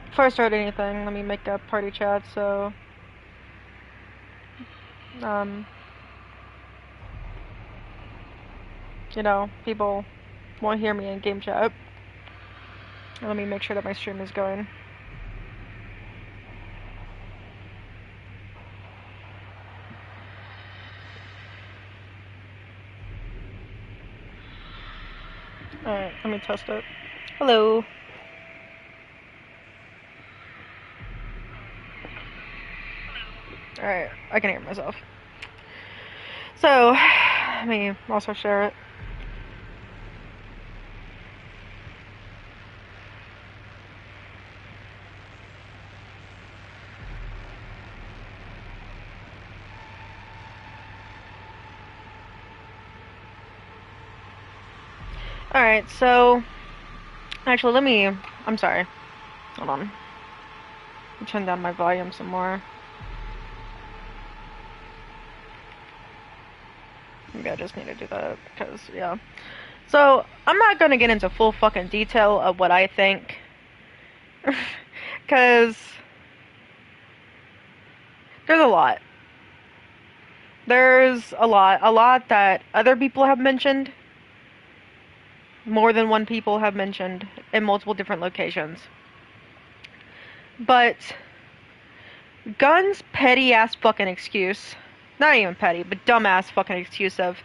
Before I start anything, let me make a party chat so um, people won't hear me in game chat. Let me make sure that my stream is going. Alright, let me test it. Hello. Alright, I can hear myself. So, let me also share it. Alright, so, actually, I'm sorry. Hold on. Let me turn down my volume some more. Maybe I just need to do that, because, yeah. So, I'm not gonna get into full fucking detail of what I think. Because there's a lot. There's a lot that other people have mentioned. More than one people have mentioned in multiple different locations. But Gun's petty ass fucking excuse, not even petty, but dumbass fucking excuse of,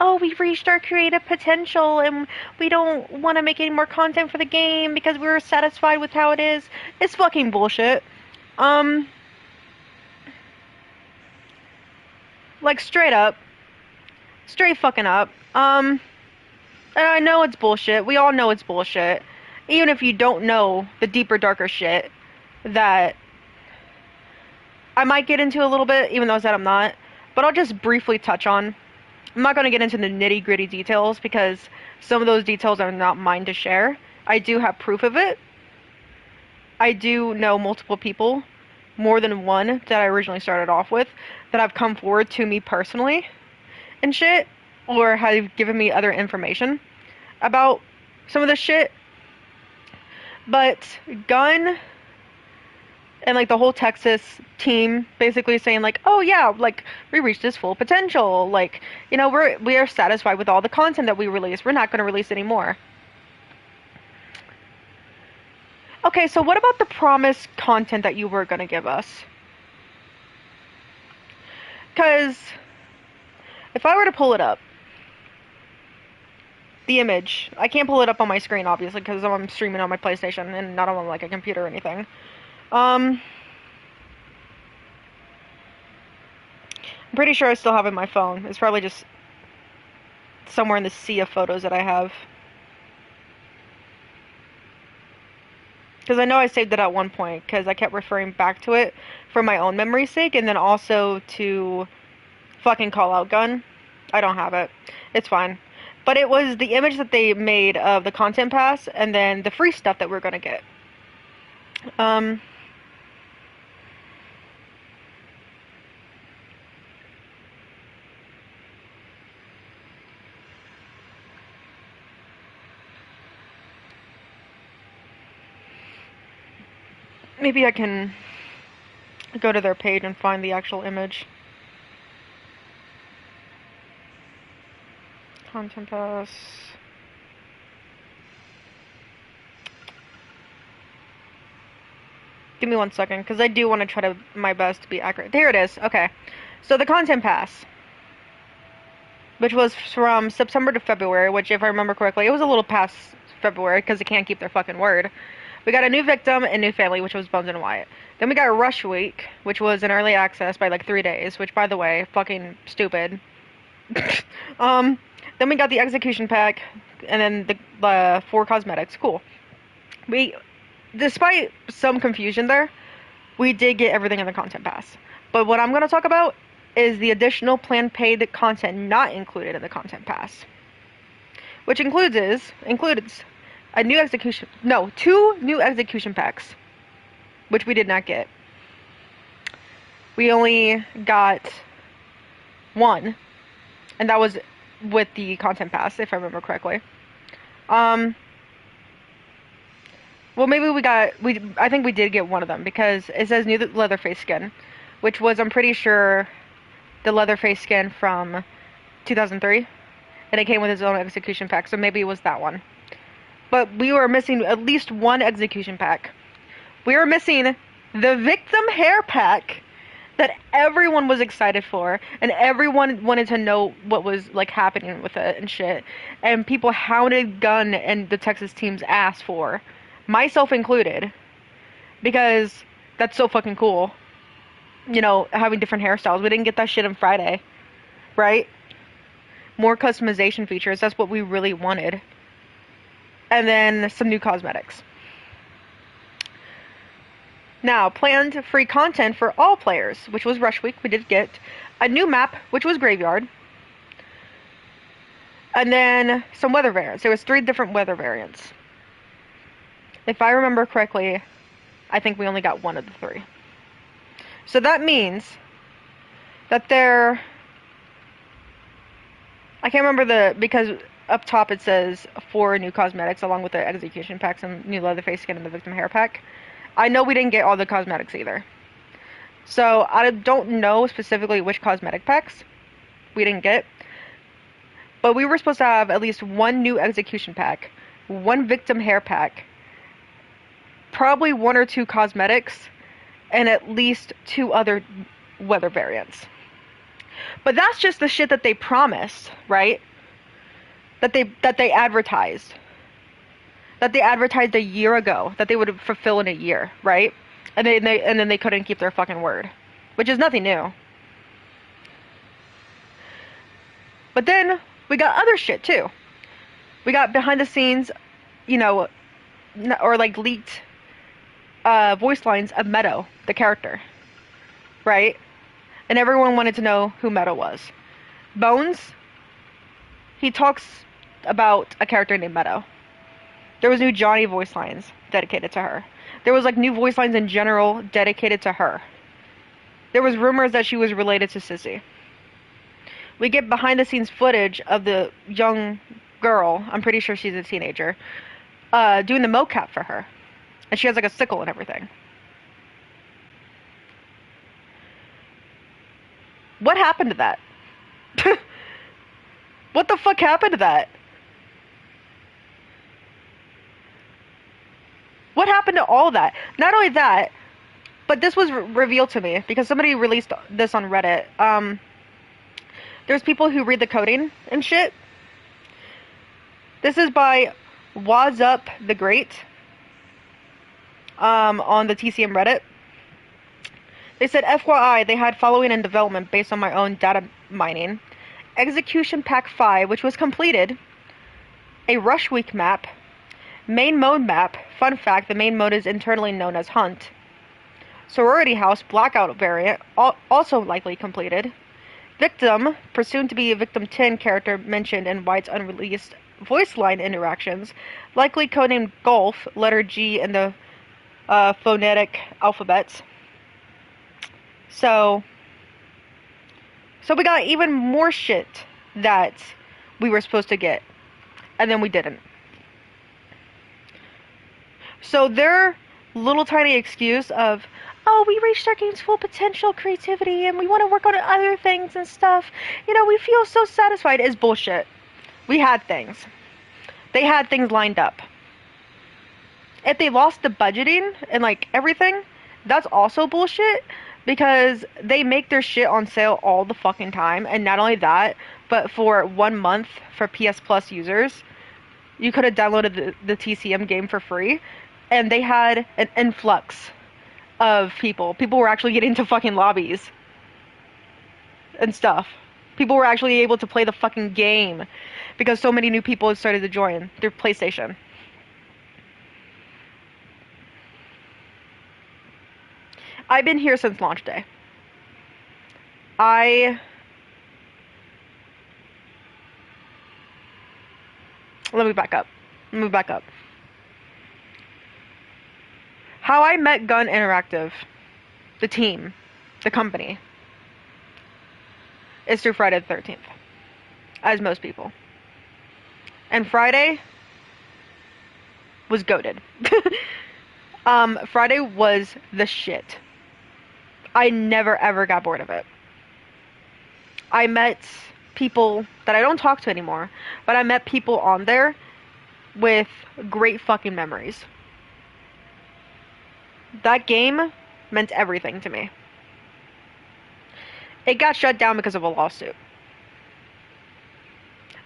oh, we've reached our creative potential and we don't want to make any more content for the game because we're satisfied with how it is fucking bullshit. Like straight up. Straight fucking up. And I know it's bullshit. We all know it's bullshit. Even if you don't know the deeper, darker shit that I might get into a little bit, even though I said I'm not. But I'll just briefly touch on. I'm not going to get into the nitty gritty details because some of those details are not mine to share. I do have proof of it. I do know multiple people, more than one that I originally started off with, that have come forward to me personally and shit, or have given me other information about some of this shit. But Gun and like the whole Texas team basically saying like, oh yeah, like we reached this full potential, like, we are satisfied with all the content that we release, we're not going to release any more. Okay, so what about the promised content that you were going to give us? Because if I were to pull it up, the image, I can't pull it up on my screen obviously because I'm streaming on my PlayStation and not on like a computer or anything. I'm pretty sure I still have it on my phone. It's probably just somewhere in the sea of photos that I have. Because I know I saved it at one point, because I kept referring back to it for my own memory's sake, and then also to fucking call out Gun. I don't have it. It's fine. But it was the image that they made of the content pass, and then the free stuff that we're gonna get. Maybe I can go to their page and find the actual image. Content pass. Give me 1 second, because I do want to try to my best to be accurate. There it is. Okay. So the content pass, which was from September to February, which, if I remember correctly, it was a little past February, because they can't keep their fucking word. We got a new victim and new family, which was Bones and Wyatt. Then we got Rush Week, which was in early access by like 3 days, which, by the way, fucking stupid. Then we got the execution pack, and then the 4 cosmetics. Cool. Despite some confusion there, we did get everything in the content pass. But what I'm going to talk about is the additional planned paid content not included in the content pass, which includes a new execution, no, 2 new execution packs, which we did not get. We only got 1, and that was with the content pass, if I remember correctly. Well, maybe I think we did get one of them because it says new Leatherface skin, which was, I'm pretty sure, the Leatherface skin from 2003, and it came with its own execution pack, so maybe it was that one. But we were missing at least one execution pack. We were missing the victim hair pack that everyone was excited for, and everyone wanted to know what was like happening with it and shit. And people hounded Gunn and the Texas team's ass for, myself included, because that's so fucking cool. You know, having different hairstyles. We didn't get that shit on Friday, right? More customization features. That's what we really wanted. And then some new cosmetics. Now, planned free content for all players, which was Rush Week. We did get a new map, which was Graveyard. And then some weather variants. There was 3 different weather variants. If I remember correctly, I think we only got 1 of the 3. So that means that I can't remember because up top it says 4 new cosmetics along with the execution packs and new Leatherface skin and the victim hair pack. I know we didn't get all the cosmetics either. So I don't know specifically which cosmetic packs we didn't get. But we were supposed to have at least 1 new execution pack, 1 victim hair pack, probably 1 or 2 cosmetics, and at least 2 other weather variants. But that's just the shit that they promised, right? That they advertised. That they advertised a year ago that they would fulfill in a year, right? And then they couldn't keep their fucking word, which is nothing new. But then we got other shit too. We got behind the scenes, you know, or like leaked voice lines of Meadow, the character, right? And everyone wanted to know who Meadow was. Bones, he talks about a character named Meadow. There was new Johnny voice lines dedicated to her. There was like new voice lines in general dedicated to her. There was rumors that she was related to Sissy. We get behind the scenes footage of the young girl, I'm pretty sure she's a teenager, doing the mocap for her. And she has like a sickle and everything. What happened to that? What the fuck happened to that? What happened to all that? Not only that, but this was revealed to me because somebody released this on Reddit. There's people who read the coding and shit. This is by Waz Up the Great on the TCM Reddit. They said, FYI, they had following in development based on my own data mining. Execution Pack 5, which was completed. A Rush Week map. Main mode map. Fun fact, the main mode is internally known as Hunt. Sorority House Blackout variant, also likely completed. Victim, presumed to be a Victim 10 character mentioned in White's unreleased voice line interactions, likely codenamed Golf, letter G in the phonetic alphabets. So we got even more shit that we were supposed to get, and then we didn't. So their little tiny excuse of, oh, we reached our game's full potential, creativity, and we want to work on other things and stuff, you know, we feel so satisfied, is bullshit. We had things. They had things lined up. If they lost the budgeting and like everything, that's also bullshit, because they make their shit on sale all the fucking time. And not only that, but for 1 month for PS Plus users, you could have downloaded the TCM game for free, and they had an influx of people. People were actually getting into fucking lobbies and stuff. People were actually able to play the fucking game because so many new people had started to join through PlayStation. I've been here since launch day. Let me back up. How I met Gun Interactive, the team, the company, is through Friday the 13th, as most people. And Friday was goated. Friday was the shit. I never ever got bored of it. I met people that I don't talk to anymore, but I met people on there with great fucking memories. That game meant everything to me. It got shut down because of a lawsuit.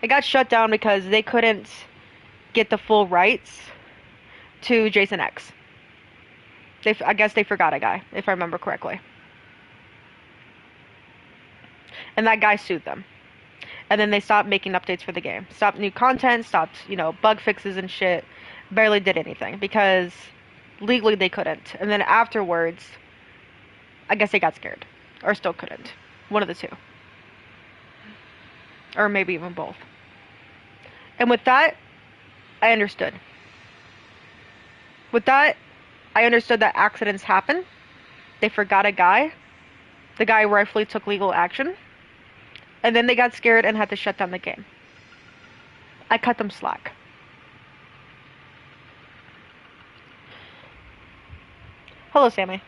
It got shut down because they couldn't get the full rights to Jason X. I guess they forgot a guy, if I remember correctly. And that guy sued them. And then they stopped making updates for the game. Stopped new content, stopped, bug fixes and shit. Barely did anything because legally they couldn't. And then afterwards, I guess they got scared. Or still couldn't. One of the two. Or maybe even both. And with that, I understood. With that, I understood that accidents happen. They forgot a guy. The guy rightfully took legal action. And then they got scared and had to shut down the game. I cut them slack. Hello, Sammy.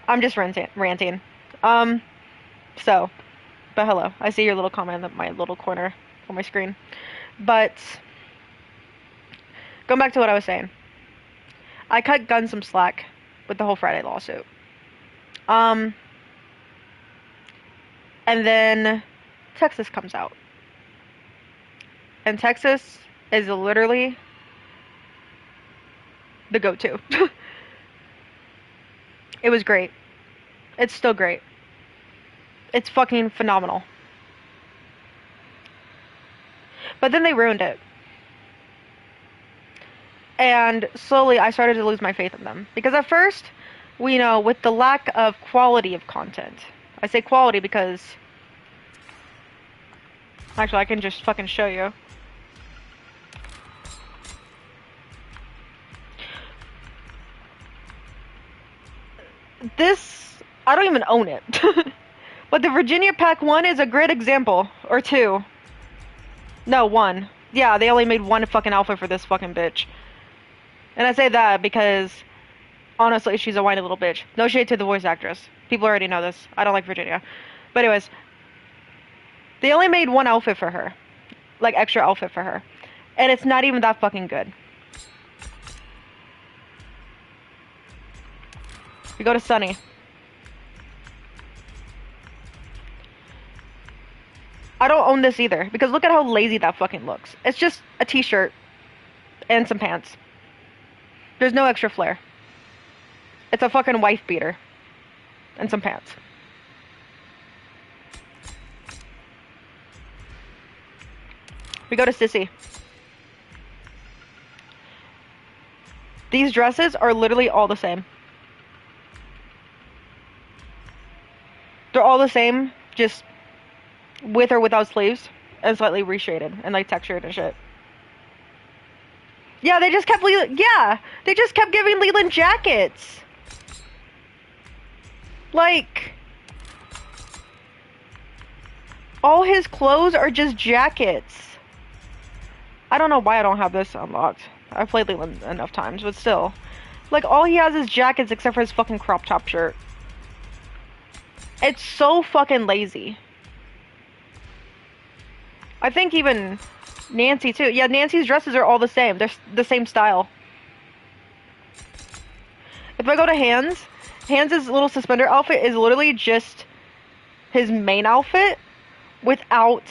I'm just ranting. But hello. I see your little comment in my little corner on my screen. But, going back to what I was saying. I cut Gun some slack with the whole Friday lawsuit. And then Texas comes out. And Texas is literally the go-to. It was great. It's still great. It's fucking phenomenal. But then they ruined it. And slowly I started to lose my faith in them. Because at first, with the lack of quality of content. I say quality because... Actually, I can just fucking show you. This... I don't even own it. But the Virginia Pack 1 is a great example. Or 2. No, 1. Yeah, they only made one fucking outfit for this fucking bitch. And I say that because, honestly, she's a whiny little bitch. No shade to the voice actress. People already know this. I don't like Virginia. But anyways, they only made one outfit for her. Like, extra outfit for her. And it's not even that fucking good. We go to Sunny. I don't own this either, because look at how lazy that fucking looks. It's just a t-shirt and some pants. There's no extra flair. It's a fucking wife beater and some pants. We go to Sissy. These dresses are literally all the same. They're all the same, just with or without sleeves, and slightly reshaded and like textured and shit. Yeah, they just kept giving Leland jackets. Like, all his clothes are just jackets. I don't know why I don't have this unlocked. I've played Leland enough times, but still. Like, all he has is jackets except for his fucking crop top shirt. It's so fucking lazy. I think even Nancy too. Yeah, Nancy's dresses are all the same. They're the same style. If I go to Hans' little suspender outfit is literally just his main outfit without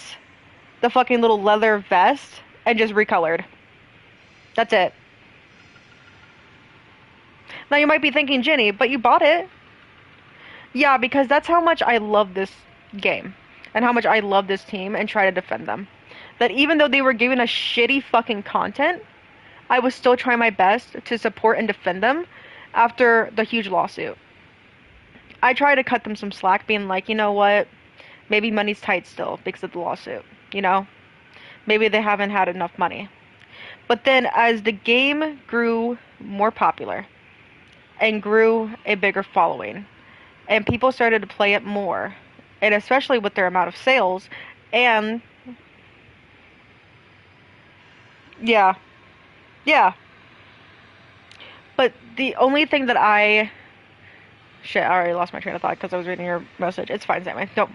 the fucking little leather vest and just recolored. That's it. Now you might be thinking, Jenny, but you bought it. Yeah, because that's how much I love this game. And how much I love this team and try to defend them. That even though they were giving us shitty fucking content, I was still trying my best to support and defend them after the huge lawsuit. I tried to cut them some slack, being like, you know what? Maybe money's tight still because of the lawsuit, Maybe they haven't had enough money. But then as the game grew more popular and grew a bigger following, and people started to play it more, and especially with their amount of sales, and yeah, But the only thing that shit, I already lost my train of thought because I was reading your message. It's fine, Sammy. Don't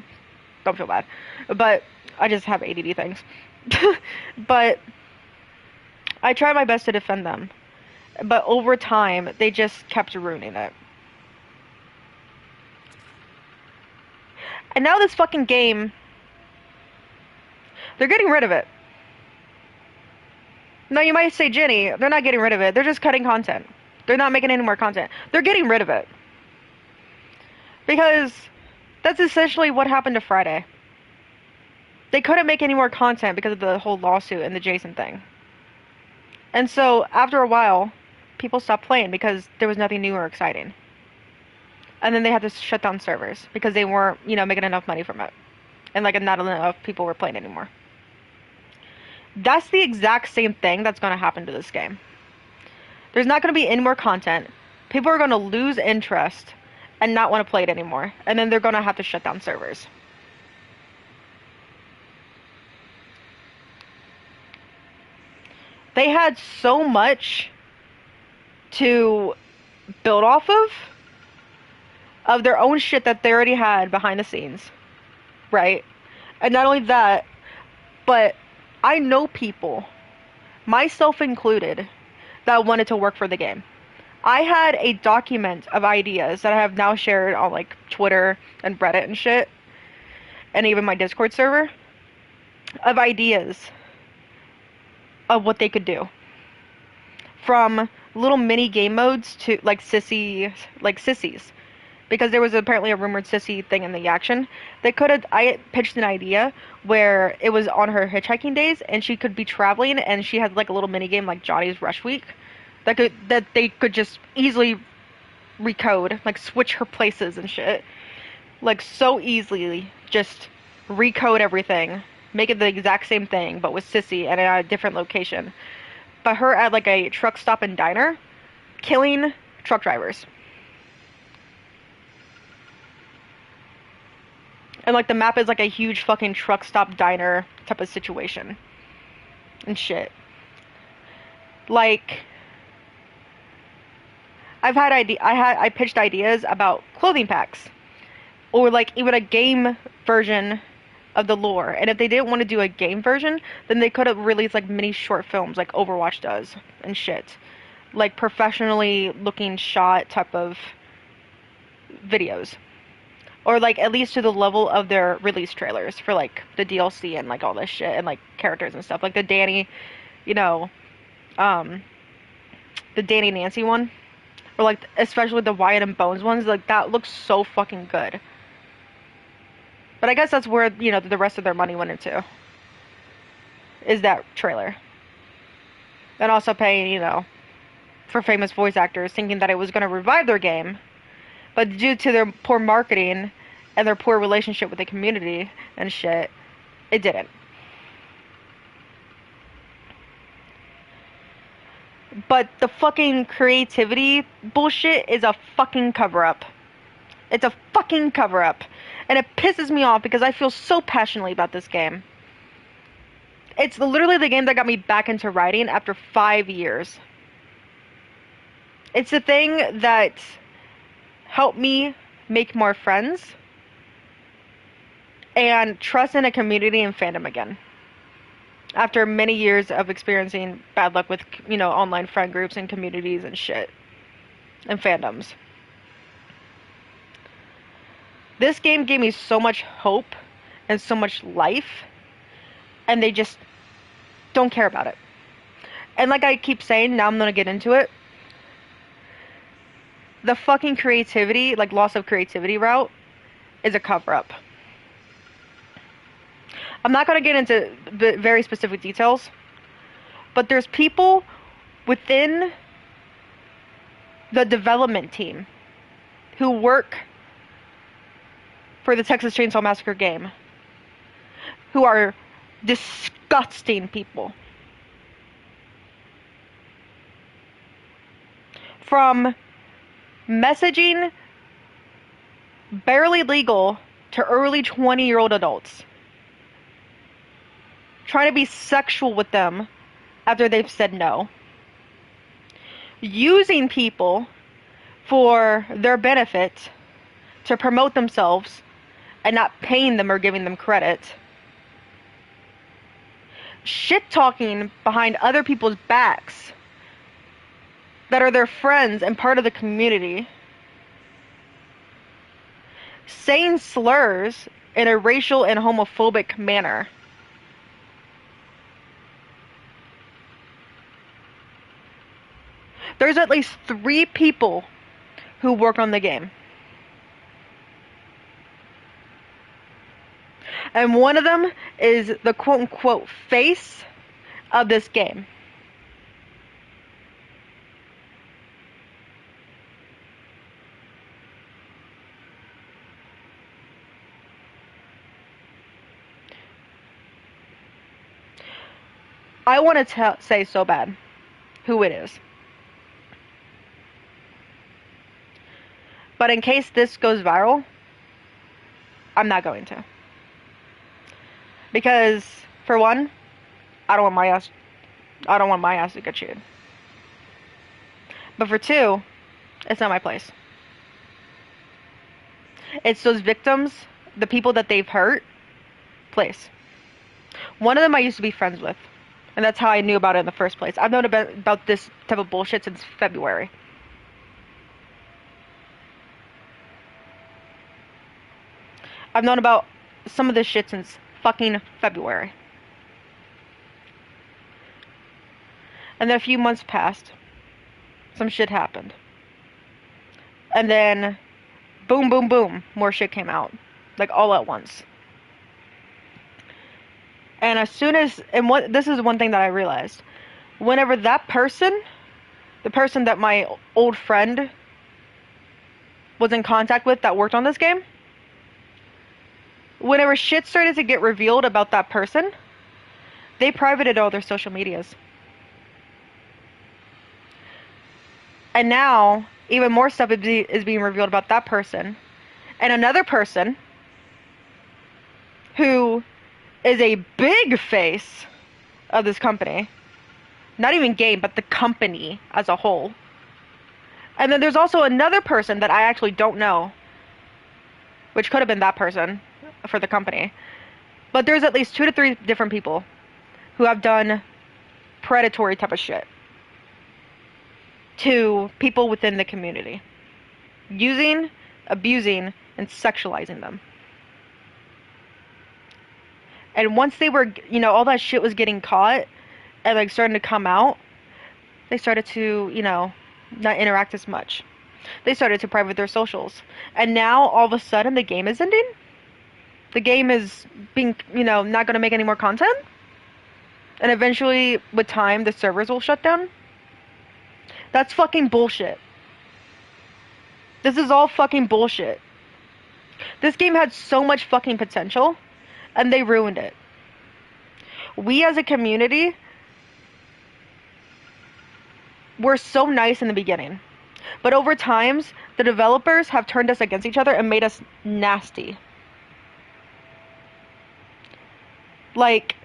feel bad. But I just have ADD things. But I try my best to defend them. But over time, they just kept ruining it. And now this fucking game, they're getting rid of it. Now you might say, Jenny, they're not getting rid of it. They're just cutting content. They're not making any more content. They're getting rid of it. Because that's essentially what happened to Friday. They couldn't make any more content because of the whole lawsuit and the Jason thing. And so, after a while, people stopped playing because there was nothing new or exciting. And then they had to shut down servers because they weren't, making enough money from it. And, not enough people were playing anymore. That's the exact same thing that's going to happen to this game. There's not going to be any more content. People are going to lose interest and not want to play it anymore. And then they're going to have to shut down servers. They had so much to build off of their own shit that they already had behind the scenes, right? And not only that, but I know people, myself included, that wanted to work for the game. I had a document of ideas that I have now shared on Twitter and Reddit and shit, and even my Discord server, of ideas of what they could do. From little mini game modes to sissies. Because there was apparently a rumored sissy thing in the action. I pitched an idea where it was on her hitchhiking days and she could be traveling and she had a little mini game like Johnny's Rush Week that they could just easily recode, switch her places and shit. So easily just recode everything, make it the exact same thing but with Sissy and at a different location. But her at a truck stop and diner killing truck drivers. And the map is a huge fucking truck stop diner type of situation. And shit. I pitched ideas about clothing packs. Or even a game version of the lore. And if they didn't want to do a game version, then they could have released mini short films like Overwatch does and shit. Professionally looking shot type of videos. Or at least to the level of their release trailers for the DLC and all this shit and characters and stuff. The Danny, the Danny Nancy one. Or especially the Wyatt and Bones ones, that looks so fucking good. But I guess that's where, the rest of their money went into. Is that trailer. And also paying, for famous voice actors, thinking that it was going to revive their game. But due to their poor marketing and their poor relationship with the community and shit, it didn't. But the fucking creativity bullshit is a fucking cover-up. It's a fucking cover-up. And it pisses me off because I feel so passionately about this game. It's literally the game that got me back into writing after 5 years. It's the thing that help me make more friends and trust in a community and fandom again. After many years of experiencing bad luck with, online friend groups and communities and shit. And fandoms. This game gave me so much hope and so much life. And they just don't care about it. And like I keep saying, now I'm gonna get into it. The fucking creativity, loss of creativity route, is a cover-up. I'm not going to get into the very specific details, but there's people within the development team who work for the Texas Chainsaw Massacre game who are disgusting people. From messaging barely legal to early 20-year-old adults. Trying to be sexual with them after they've said no. using people for their benefit to promote themselves and not paying them or giving them credit. Shit talking behind other people's backs that are their friends and part of the community. Saying slurs in a racial and homophobic manner. There's at least 3 people who work on the game. And one of them is the quote-unquote face of this game. I want to say so bad who it is. But in case this goes viral, I'm not going to. Because, for one, I don't want my ass to get chewed. But for 2, it's not my place. It's those victims, the people that they've hurt, place. One of them I used to be friends with. And that's how I knew about it in the first place. I've known about this type of bullshit since February. I've known about some of this shit since fucking February. And then a few months passed. Some shit happened. And then, boom, boom, boom, more shit came out. Like, all at once. And as soon as, this is one thing that I realized. Whenever that person, the person that my old friend was in contact with that worked on this game, whenever shit started to get revealed about that person, they privated all their social medias. And now, even more stuff is being revealed about that person. And another person who is a big face of this company. Not even game, but the company as a whole. And then there's also another person that I actually don't know, which could have been that person for the company. But there's at least 2 to 3 different people who have done predatory type of shit to people within the community. Using, abusing, and sexualizing them. And once they were, all that shit was getting caught and, like, starting to come out, they started to, not interact as much. They started to private their socials. And now, all of a sudden, the game is ending? The game is being, not going to make any more content? And eventually, with time, the servers will shut down? That's fucking bullshit. This is all fucking bullshit. This game had so much fucking potential, and they ruined it. We as a community were so nice in the beginning. But over times, the developers have turned us against each other and made us nasty. Like,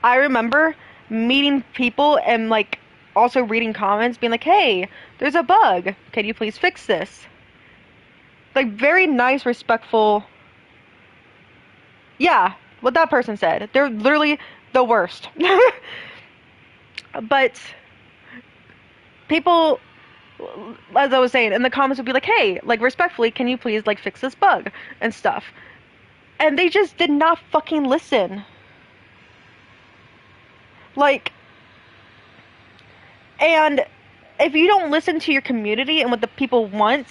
I remember meeting people and, like, also reading comments being like, hey, there's a bug. Can you please fix this? Like, very nice, respectful. Yeah, what that person said. They're literally the worst. But people, as I was saying, in the comments would be like, hey, like, respectfully, can you please, like, fix this bug and stuff? And they just did not fucking listen. Like, and if you don't listen to your community and what the people want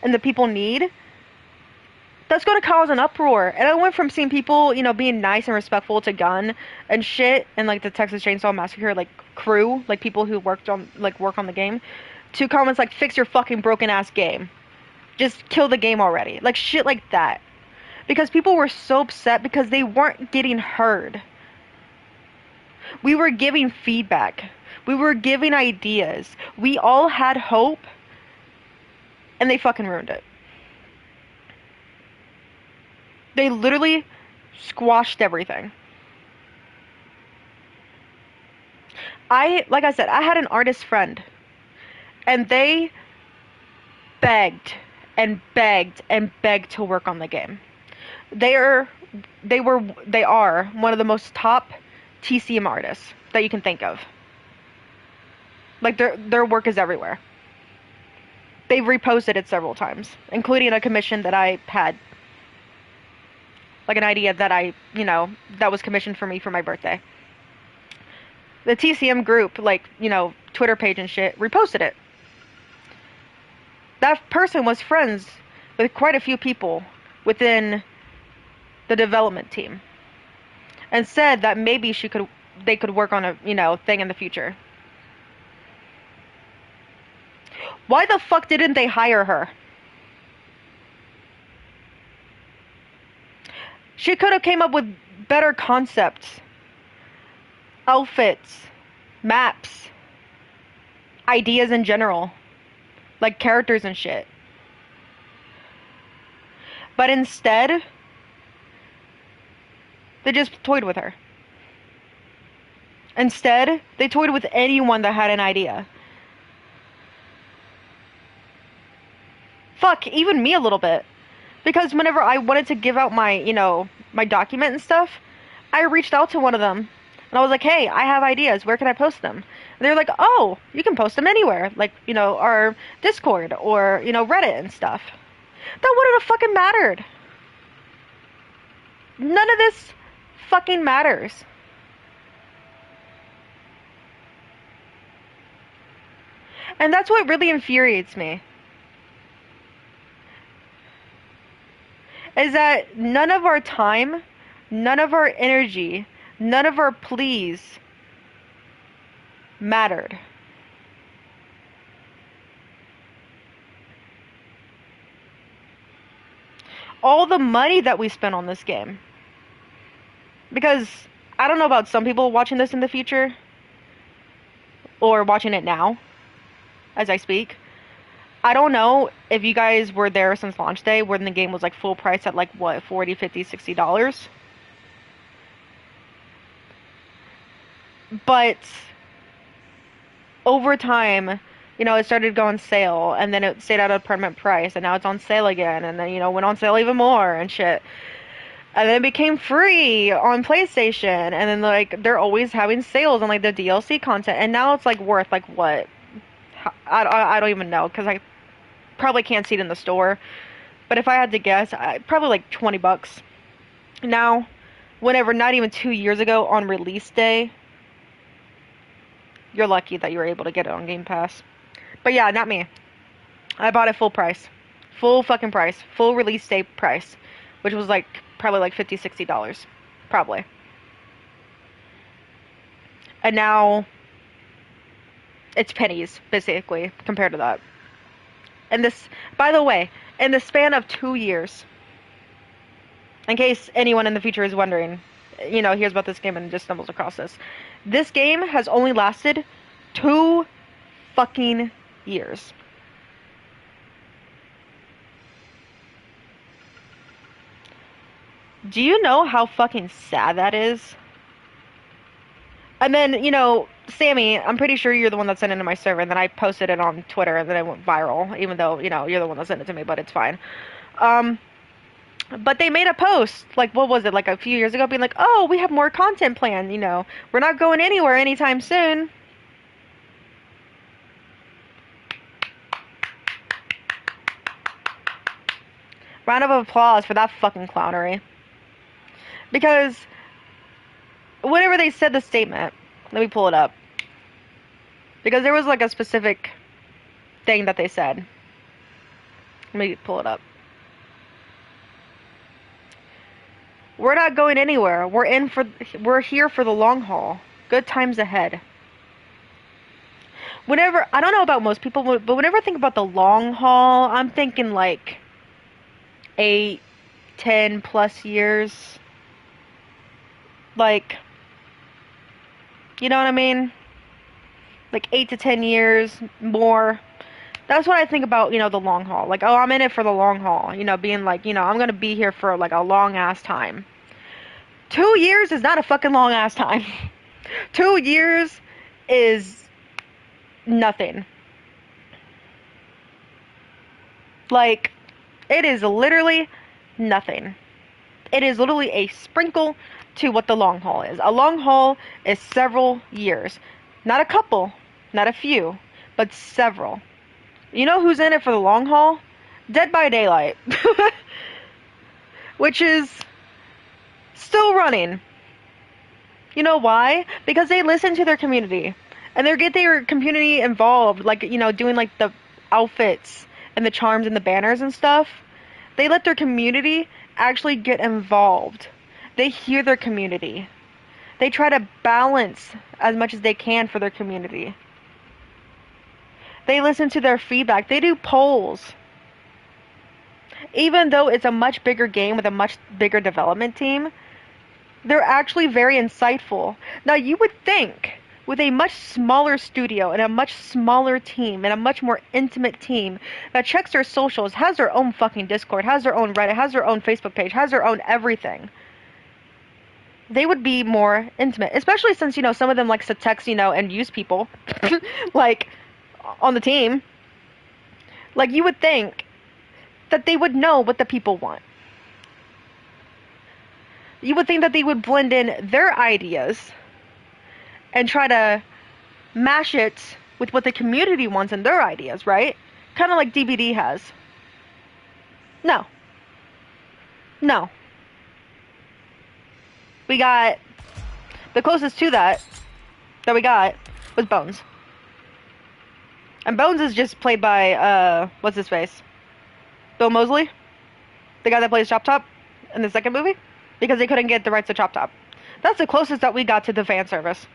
and the people need, that's going to cause an uproar. And I went from seeing people, being nice and respectful to gun and shit, and, like, the Texas Chainsaw Massacre, like, crew, like, people who work on the game, to comments like, fix your fucking broken ass game. Just kill the game already. Like, shit like that. Because people were so upset because they weren't getting heard. We were giving feedback. We were giving ideas. We all had hope. And they fucking ruined it. They literally squashed everything. Like I said, I had an artist friend And they begged and begged and begged to work on the game. They are they are one of the most top TCM artists that you can think of. Like their work is everywhere. They've reposted it several times, including a commission that I had, like an idea that that was commissioned for me for my birthday. The TCM group, like, Twitter page and shit, reposted it. That person was friends with quite a few people within the development team and said that maybe they could work on a, thing in the future. Why the fuck didn't they hire her? She could have came up with better concepts, outfits, maps, ideas in general, like characters and shit. But instead, they just toyed with her. Instead, they toyed with anyone that had an idea. Fuck, even me a little bit. Because whenever I wanted to give out my, my document and stuff, I reached out to one of them. And I was like, hey, I have ideas. Where can I post them? And they're like, oh, you can post them anywhere. Like, our Discord or, Reddit and stuff. That wouldn't have fucking mattered. None of this fucking matters. And that's what really infuriates me. Is that none of our time, none of our energy, none of our pleas mattered. All the money that we spent on this game. Because I don't know about some people watching this in the future or watching it now as I speak. I don't know if you guys were there since launch day when the game was like full price at like what, $40, $50, $60. But over time, it started going on sale, and then it stayed at a permanent price, and now it's on sale again, and then, went on sale even more and shit. And then it became free on PlayStation, and then, like, they're always having sales on, like, the DLC content, and now it's, like, worth, like, what? I don't even know, because I probably can't see it in the store. But if I had to guess, probably, like, $20. Now, whenever, not even 2 years ago, on release day, you're lucky that you were able to get it on Game Pass. But yeah, not me. I bought it full price. Full fucking price. Full release day price. Which was like, probably like $50, $60. Probably. And now, it's pennies, basically, compared to that. And this, by the way, in the span of 2 years, in case anyone in the future is wondering, hears about this game and just stumbles across this game has only lasted 2 fucking years. Do you know how fucking sad that is? And then, Sammy, I'm pretty sure you're the one that sent it to my server, and then I posted it on Twitter, and then it went viral, even though, you're the one that sent it to me, but it's fine. But they made a post, like, what was it, like a few years ago, being like, oh, we have more content planned, we're not going anywhere anytime soon. Round of applause for that fucking clownery. Because whenever they said the statement, let me pull it up. Because there was like a specific thing that they said. Let me pull it up. We're not going anywhere. We're here for the long haul. Good times ahead. I don't know about most people, but whenever I think about the long haul, I'm thinking like 8, 10 plus years. Like, you know what I mean? Like 8 to 10 years more. That's what I think about, the long haul. Like, oh, I'm in it for the long haul. Being like, I'm going to be here for like a long ass time. 2 years is not a fucking long ass time. 2 years is nothing. Like, it is literally nothing. It is literally a sprinkle to what the long haul is. A long haul is several years. Not a couple, not a few, but several. You know who's in it for the long haul? Dead by Daylight. Which is still running. You know why? Because they listen to their community. And they get their community involved, like, doing like the outfits and the charms and the banners and stuff. They let their community actually get involved. They hear their community. They try to balance as much as they can for their community. They listen to their feedback. They do polls. Even though it's a much bigger game with a much bigger development team, they're actually very insightful. Now, you would think with a much smaller studio and a much smaller team and a much more intimate team that checks their socials, has their own fucking Discord, has their own Reddit, has their own Facebook page, has their own everything, they would be more intimate. Especially since, some of them likes to text, and use people, like, on the team. Like, you would think that they would know what the people want. You would think that they would blend in their ideas and try to mash it with what the community wants and their ideas, right? Kind of like DVD has. No. No. We got, the closest to that we got was Bones. And Bones is just played by, what's his face? Bill Moseley? The guy that plays Chop Top in the second movie? Because they couldn't get the rights to Chop Top. That's the closest that we got to the fan service.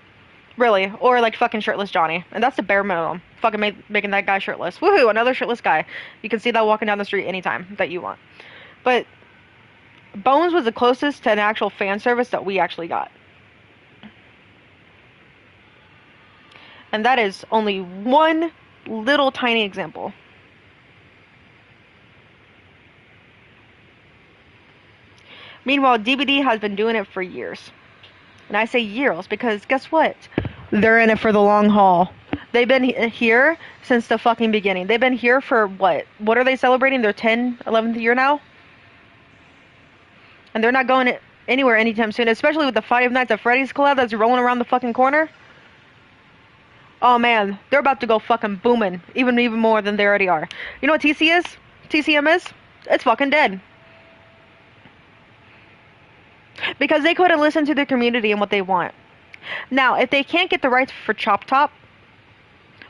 Really. Or like fucking shirtless Johnny. And that's the bare minimum. Fucking making that guy shirtless. Woohoo, another shirtless guy. You can see that walking down the street anytime that you want. But Bones was the closest to an actual fan service that we actually got. And that is only one little tiny example. Meanwhile, DVD has been doing it for years. And I say years because guess what? They're in it for the long haul. They've been here since the fucking beginning. They've been here for what? What are they celebrating? Their 11th year now? And they're not going anywhere anytime soon, especially with the Five Nights at Freddy's collab that's rolling around the fucking corner. Oh man, they're about to go fucking booming, even more than they already are. You know what TC is? TCM is? It's fucking dead. Because they couldn't listen to their community and what they want. Now, if they can't get the rights for Chop Top,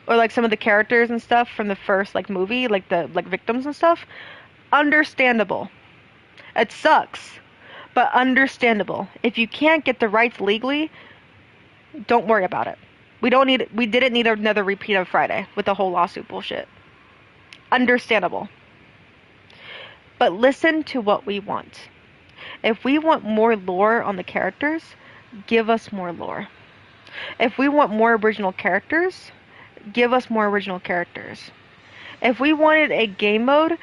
or like some of the characters and stuff from the first like movie, like the victims and stuff, understandable. It sucks, but understandable. If you can't get the rights legally, don't worry about it. We didn't need another repeat of Friday with the whole lawsuit bullshit. Understandable. But listen to what we want. If we want more lore on the characters, give us more lore. If we want more original characters, give us more original characters. If we wanted a game mode,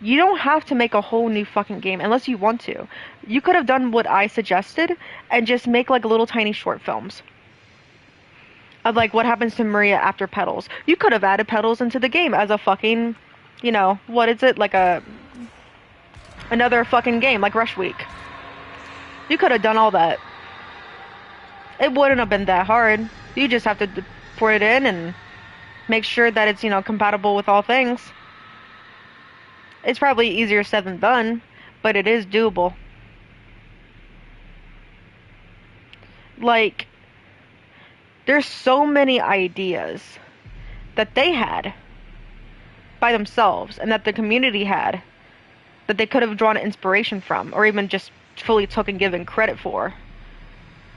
you don't have to make a whole new fucking game unless you want to. You could have done what I suggested and just make like little tiny short films of like what happens to Maria after Petals. You could have added Petals into the game as a fucking, what is it? Like another fucking game, like Rush Week. You could have done all that. It wouldn't have been that hard. You just have to port it in and make sure that it's, compatible with all things. It's probably easier said than done, but it is doable. Like, there's so many ideas that they had by themselves and that the community had that they could have drawn inspiration from or even just fully took and given credit for,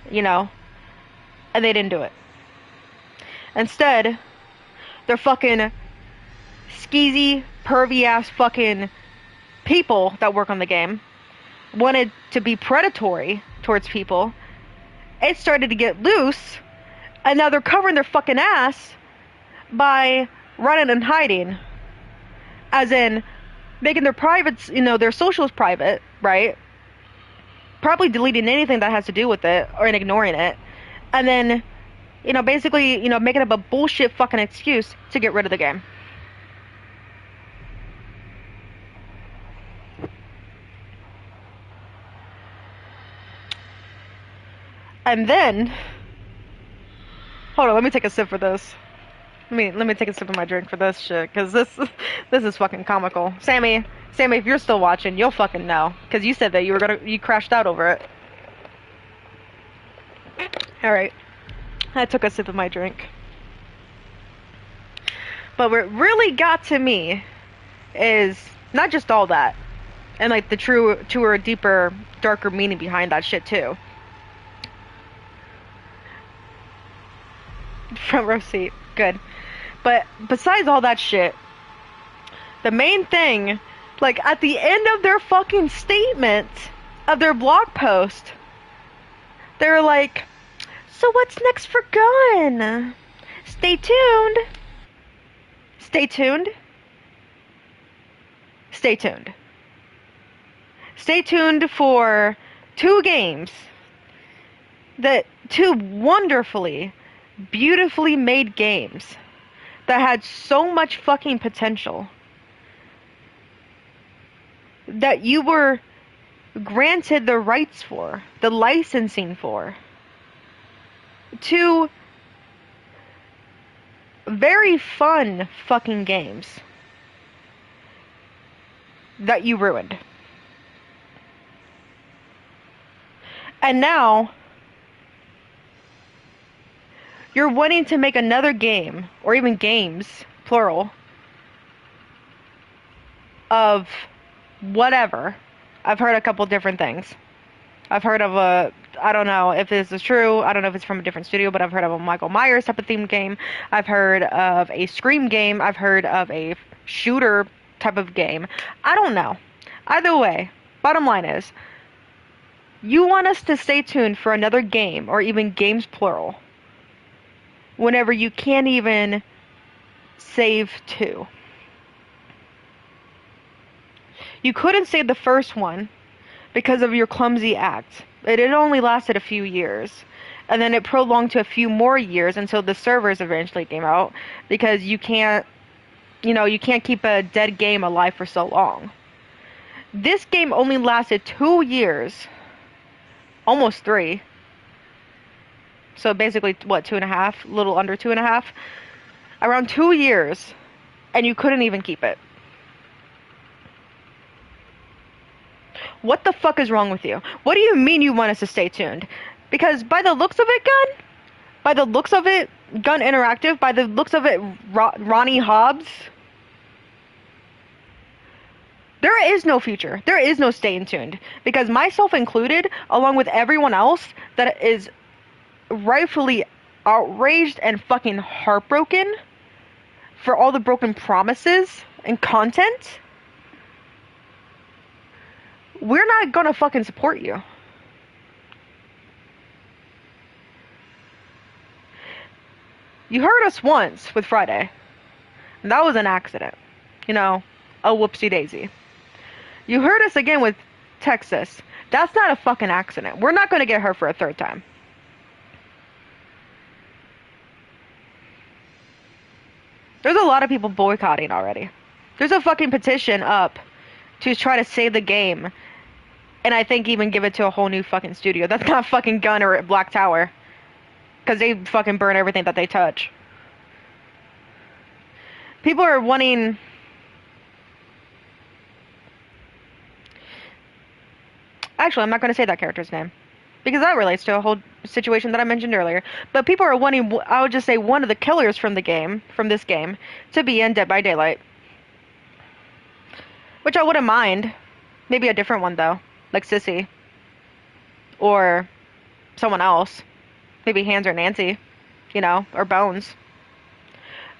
and they didn't do it. Instead, they're fucking skeezy, pervy-ass fucking people that work on the game wanted to be predatory towards people. It started to get loose, and now they're covering their fucking ass by running and hiding. As in, making their privates, their socials private, right? Probably deleting anything that has to do with it, or ignoring it. And then, basically, making up a bullshit fucking excuse to get rid of the game. And then, hold on, let me take a sip for this. Let me take a sip of my drink for this shit, cause this is fucking comical. Sammy, if you're still watching, you'll fucking know, cause you said that you crashed out over it. All right, I took a sip of my drink. But what really got to me is not just all that, and like the truer, deeper, darker meaning behind that shit too. Front row seat, good. But besides all that shit, the main thing, like at the end of their fucking statement, of their blog post, they're like, so what's next for Gun? Stay tuned. Stay tuned. Stay tuned. Stay tuned for two games, two wonderfully, beautifully made games that had so much fucking potential that you were granted the rights for, the licensing for. Two very fun fucking games that you ruined. And now you're wanting to make another game, or even games, plural, of whatever. I've heard a couple different things. I've heard of I don't know if this is true, I don't know if it's from a different studio, but I've heard of a Michael Myers type of themed game. I've heard of a Scream game. I've heard of a shooter type of game. I don't know. Either way, bottom line is, you want us to stay tuned for another game, or even games plural, whenever you can't even save two. You couldn't save the first one because of your clumsy act. It had only lasted a few years, and then it prolonged to a few more years until the servers eventually came out, because you can't keep a dead game alive for so long. This game only lasted 2 years, almost 3. So basically, what, 2.5? A little under 2.5? Around 2 years, and you couldn't even keep it. What the fuck is wrong with you? What do you mean you want us to stay tuned? Because by the looks of it, Gun, by the looks of it, Gun Interactive, by the looks of it, Ronnie Hobbs, there is no future. There is no staying tuned. Because myself included, along with everyone else that is rightfully outraged and fucking heartbroken for all the broken promises and content, we're not gonna fucking support you. You heard us once with Friday, and that was an accident. A whoopsie daisy. You heard us again with Texas. That's not a fucking accident. We're not gonna get hurt for a third time. There's a lot of people boycotting already. There's a fucking petition up to try to save the game, and I think even give it to a whole new fucking studio. That's not fucking Gun or Black Tower, because they fucking burn everything that they touch. People are wanting... Actually, I'm not going to say that character's name, because that relates to a whole situation that I mentioned earlier. But people are wanting, I would just say, one of the killers from this game, to be in Dead by Daylight. Which I wouldn't mind. Maybe a different one, though. Like Sissy. Or someone else. Maybe Hans or Nancy. Or Bones.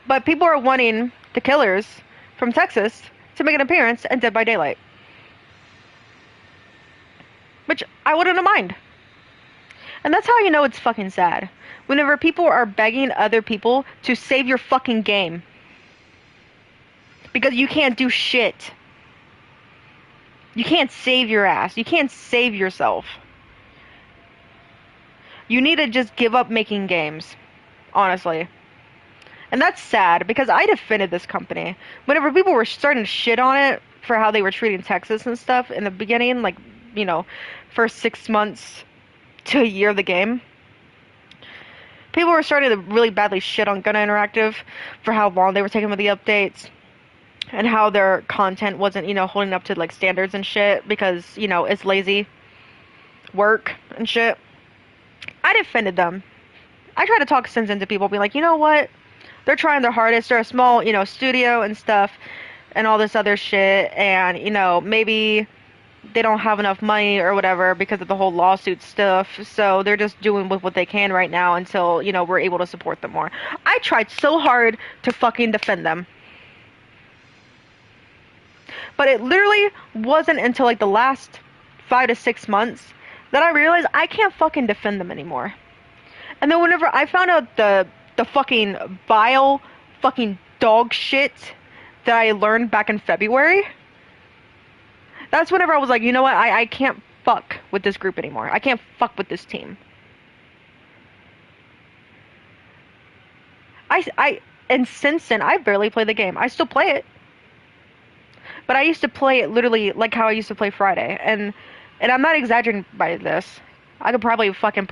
But people are wanting the killers from Texas to make an appearance in Dead by Daylight. Which I wouldn't mind. And that's how you know it's fucking sad. Whenever people are begging other people to save your fucking game. Because you can't do shit. You can't save your ass. You can't save yourself. You need to just give up making games. Honestly. And that's sad, because I defended this company. Whenever people were starting to shit on it for how they were treating Texas and stuff in the beginning, like, first 6 months to a year of the game, People were starting to really badly shit on Gunna Interactive for how long they were taking with the updates and how their content wasn't, holding up to like standards and shit because, it's lazy work and shit. I defended them. I try to talk sense into people, be like, you know what? They're trying their hardest. They're a small, studio and stuff and all this other shit. And, maybe they don't have enough money or whatever because of the whole lawsuit stuff. So they're just doing with what they can right now until, we're able to support them more. I tried so hard to fucking defend them. But it literally wasn't until like the last 5 to 6 months that I realized I can't fucking defend them anymore. And then whenever I found out the fucking vile fucking dog shit that I learned back in February, that's whenever I was like, you know what, I can't fuck with this group anymore. I can't fuck with this team. And since then, I barely play the game. I still play it. But I used to play it literally like how I used to play Friday. And I'm not exaggerating by this. I could probably fucking...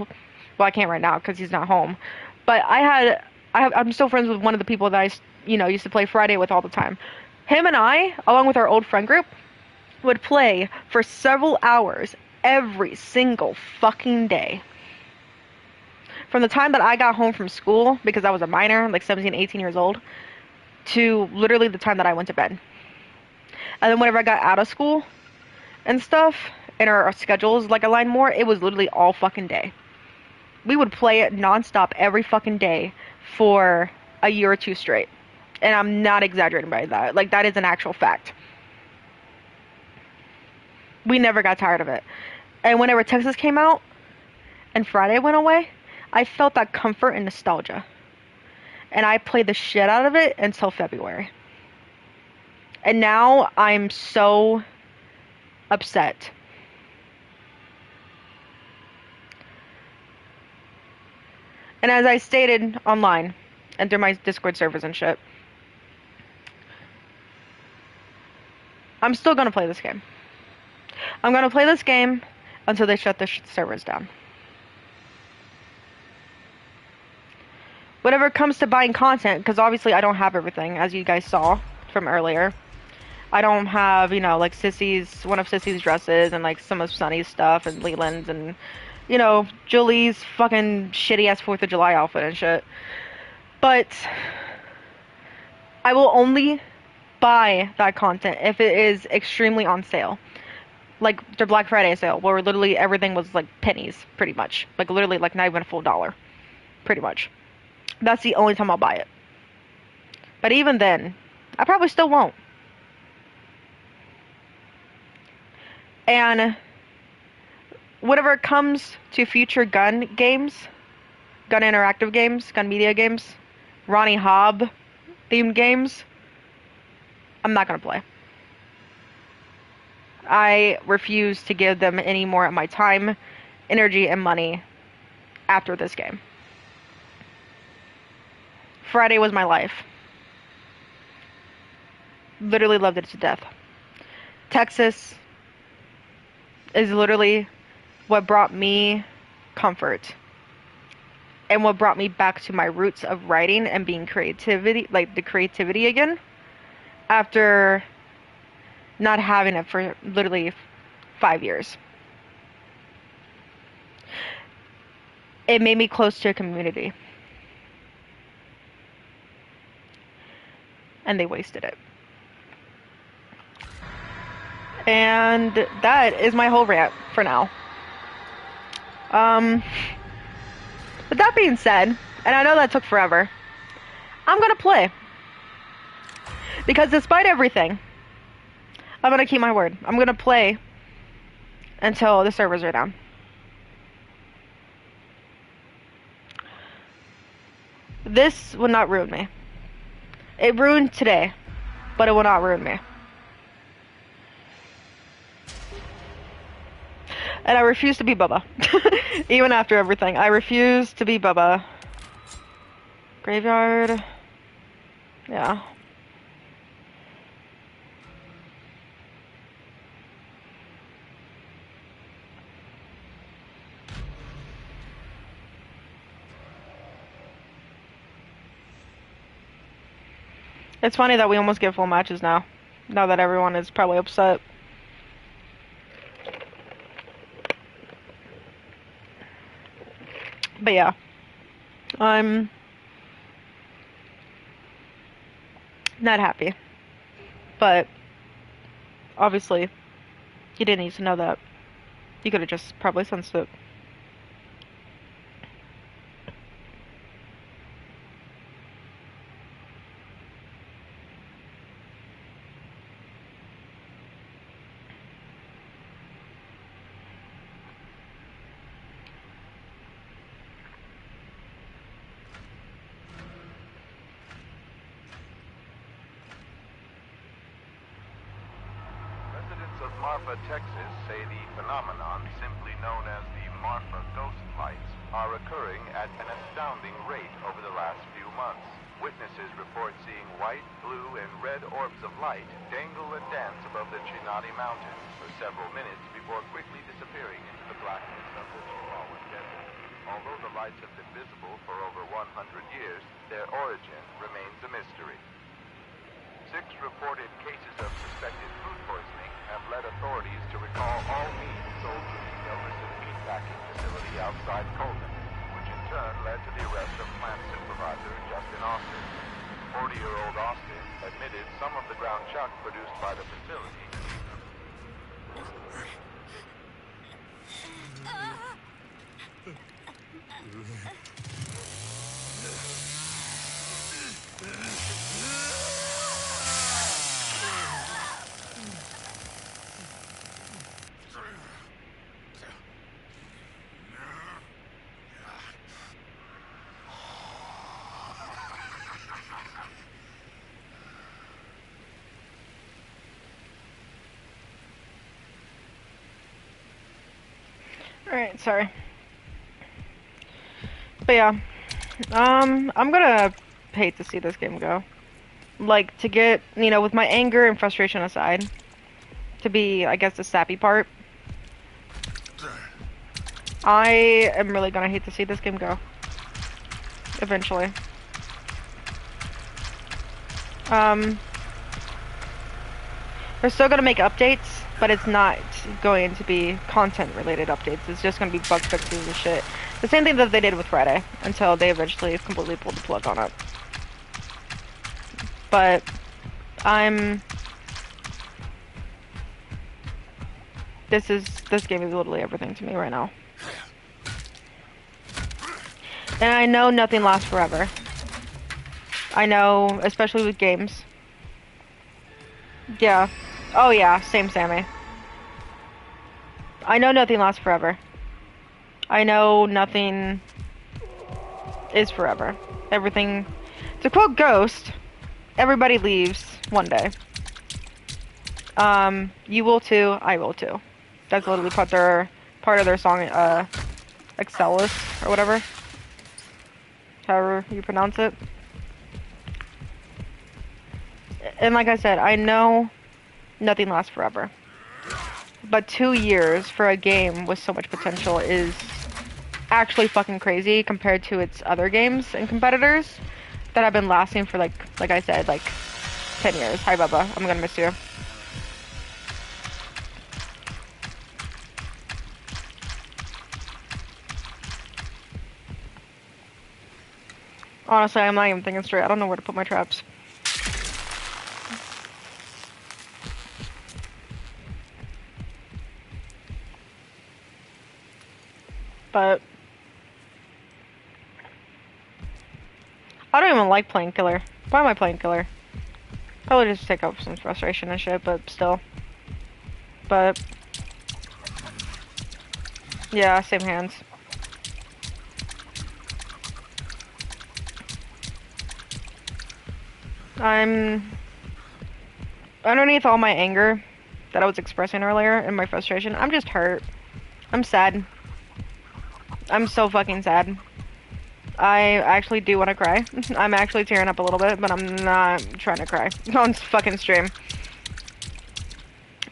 Well, I can't right now because he's not home. But I'm still friends with one of the people that I, used to play Friday with all the time. Him and I, along with our old friend group, would play for several hours every single fucking day. From the time that I got home from school, because I was a minor, like 17, 18 years old, to literally the time that I went to bed. And then whenever I got out of school and stuff, and our schedules like aligned more, it was literally all fucking day. We would play it nonstop every fucking day for a year or two straight. And I'm not exaggerating by that. Like, that is an actual fact. We never got tired of it. And whenever Texas came out and Friday went away, I felt that comfort and nostalgia. And I played the shit out of it until February. And now I'm so upset. And as I stated online and through my Discord servers and shit, I'm still gonna play this game. I'm gonna play this game until they shut the servers down. Whenever it comes to buying content, because obviously I don't have everything, as you guys saw from earlier. I don't have, like one of Sissy's dresses and like some of Sunny's stuff and Leland's and, Julie's fucking shitty ass 4th of July outfit and shit. But I will only buy that content if it is extremely on sale. Like their Black Friday sale, where literally everything was like pennies, pretty much. Like literally like not even a full dollar. Pretty much. That's the only time I'll buy it. But even then, I probably still won't. And whenever it comes to future gun games, gun interactive games, gun media games, Ronnie Hobb themed games, I'm not going to play. I refuse to give them any more of my time, energy, and money after this game. Friday was my life. Literally loved it to death. Texas is literally what brought me comfort and what brought me back to my roots of writing and being the creativity again after not having it for literally 5 years. It made me close to a community. And they wasted it. And that is my whole rant for now. With that being said, and I know that took forever, I'm gonna play. Because despite everything, I'm gonna keep my word. I'm gonna play until the servers are down. This will not ruin me. It ruined today, but it will not ruin me. And I refuse to be Bubba. Even after everything. I refuse to be Bubba. Graveyard. Yeah. It's funny that we almost get full matches now. Now that everyone is probably upset. But yeah. I'm not happy. But obviously, you didn't need to know that. You could have just probably sensed it. Residents of Marfa, Texas say the phenomenon, simply known as the Marfa ghost lights, are occurring at an astounding rate over the last few months. Witnesses report seeing white, blue, and red orbs of light dangle and dance above the Chinati Mountains for several minutes before quickly disappearing into the blackness of the Chihuahua Desert. Although the lights have been visible for over 100 years, their origin remains a mystery. 6 reported cases of suspected food poisoning have led authorities to recall all meat sold to the Milverton meatpacking facility outside Colton, which in turn led to the arrest of plant supervisor Justin Austin. 40-year-old Austin admitted some of the ground chuck produced by the facility. Alright, sorry. But yeah. I'm gonna hate to see this game go. Like, to get, with my anger and frustration aside, to be, I guess, the sappy part, I am really gonna hate to see this game go. Eventually. They're still gonna make updates, but it's not going to be content-related updates. It's just gonna be bug fixes and shit. The same thing that they did with Friday, until they eventually completely pulled the plug on it. But this game is literally everything to me right now. And I know nothing lasts forever. I know, especially with games. Yeah. Oh yeah, same Sammy. I know nothing lasts forever. I know nothing is forever. Everything, to quote Ghost, everybody leaves one day. You will too, I will too. That's literally part of their song, Excellus, or whatever. However you pronounce it. And like I said, I know nothing lasts forever. But 2 years for a game with so much potential is actually fucking crazy compared to its other games and competitors that have been lasting for like I said, like 10 years. Hi Bubba, I'm gonna miss you. Honestly, I'm not even thinking straight. I don't know where to put my traps. But I don't even like playing killer. Why am I playing killer? Probably just take up some frustration and shit, but still. But yeah, same hands. I'm underneath all my anger that I was expressing earlier and my frustration. I'm just hurt. I'm sad. I'm so fucking sad. I actually do want to cry. I'm actually tearing up a little bit, but I'm not trying to cry on fucking stream.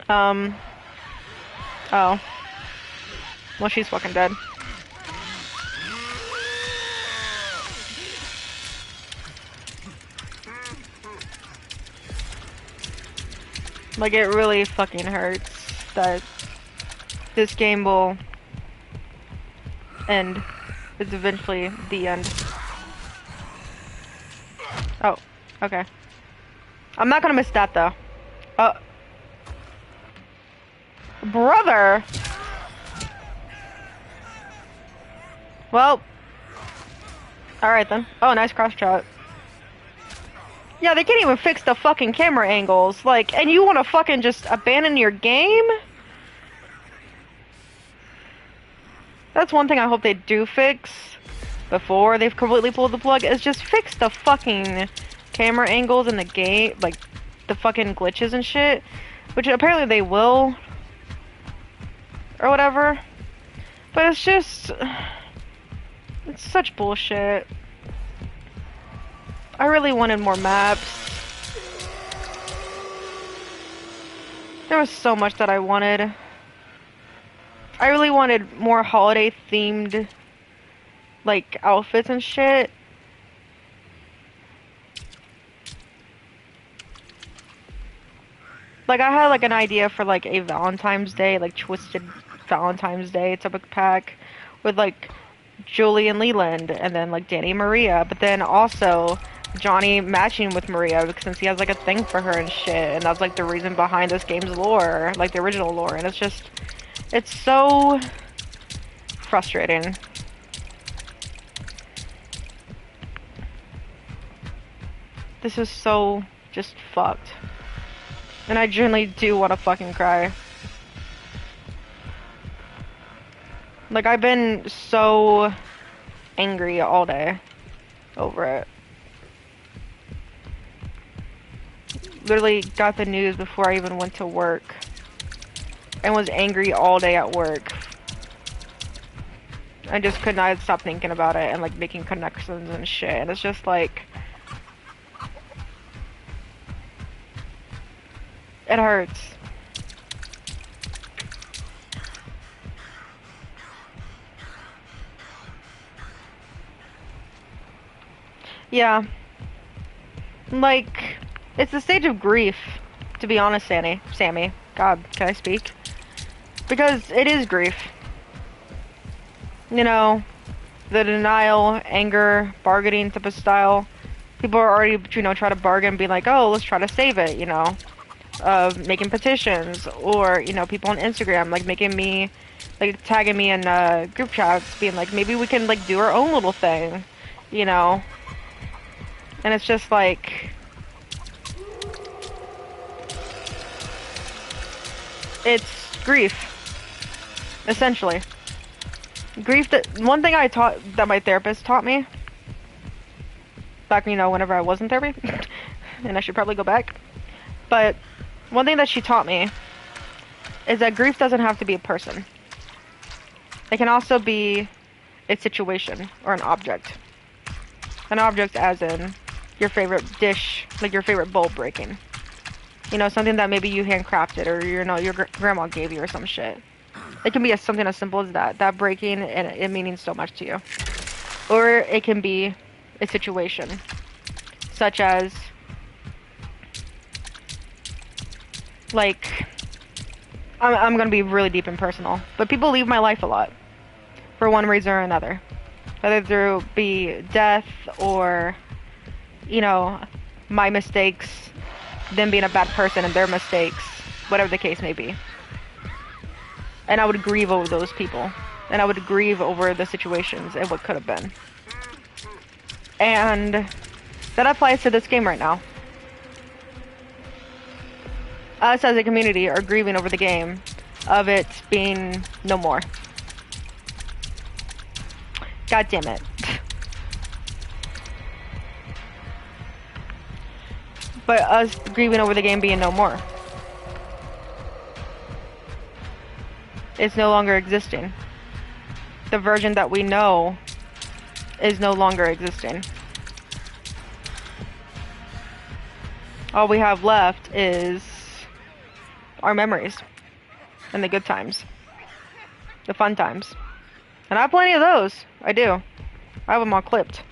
Oh. Well, she's fucking dead. Like, it really fucking hurts that this game will end. It's eventually the end. Oh, okay. I'm not gonna miss that, though. Uh, brother! Well, alright then. Oh, nice cross shot. Yeah, they can't even fix the fucking camera angles. Like, and you wanna fucking just abandon your game? That's one thing I hope they do fix before they've completely pulled the plug, is just fix the fucking camera angles in the game, like, the fucking glitches and shit. Which apparently they will. Or whatever. But it's just... It's such bullshit. I really wanted more maps. There was so much that I wanted. I really wanted more holiday themed, like, outfits and shit. Like, I had, like, an idea for, like, a Valentine's Day, like, twisted Valentine's Day type of pack with, like, Julie and Leland, and then, like, Danny and Maria, but then also Johnny matching with Maria, because since he has, like, a thing for her and shit, and that's, like, the reason behind this game's lore, like, the original lore, and it's just, it's so frustrating. This is so just fucked. And I genuinely do want to fucking cry. Like, I've been so angry all day over it. Literally got the news before I even went to work. And was angry all day at work. I just could not stop thinking about it and, like, making connections and shit. And it's just like... It hurts. Yeah. Like, it's the stage of grief, to be honest, Sammy. God, can I speak? Because it is grief. You know, the denial, anger, bargaining type of style. People are already, you know, try to bargain, be like, oh, let's try to save it, you know. Making petitions, or, you know, people on Instagram, like, making me, like, tagging me in, group chats, being like, maybe we can, like, do our own little thing, you know. And it's just like... It's grief. Essentially. Grief that... One thing I taught... That my therapist taught me... Back, you know, whenever I was in therapy... and I should probably go back. But... One thing that she taught me... Is that grief doesn't have to be a person. It can also be... a situation. Or an object. An object as in... your favorite dish, like your favorite bowl breaking. You know, something that maybe you handcrafted or, you know, your grandma gave you or some shit. It can be something as simple as that breaking, and it meaning so much to you. Or it can be a situation, such as, like, I'm gonna be really deep and personal, but people leave my life a lot, for one reason or another. Whether through be death or... you know, my mistakes, them being a bad person and their mistakes, whatever the case may be. And I would grieve over those people. And I would grieve over the situations and what could have been. And that applies to this game right now. Us as a community are grieving over the game of it being no more. God damn it. But us grieving over the game being no more. It's no longer existing. The version that we know is no longer existing. All we have left is our memories. And the good times. The fun times. And I have plenty of those. I do. I have them all clipped.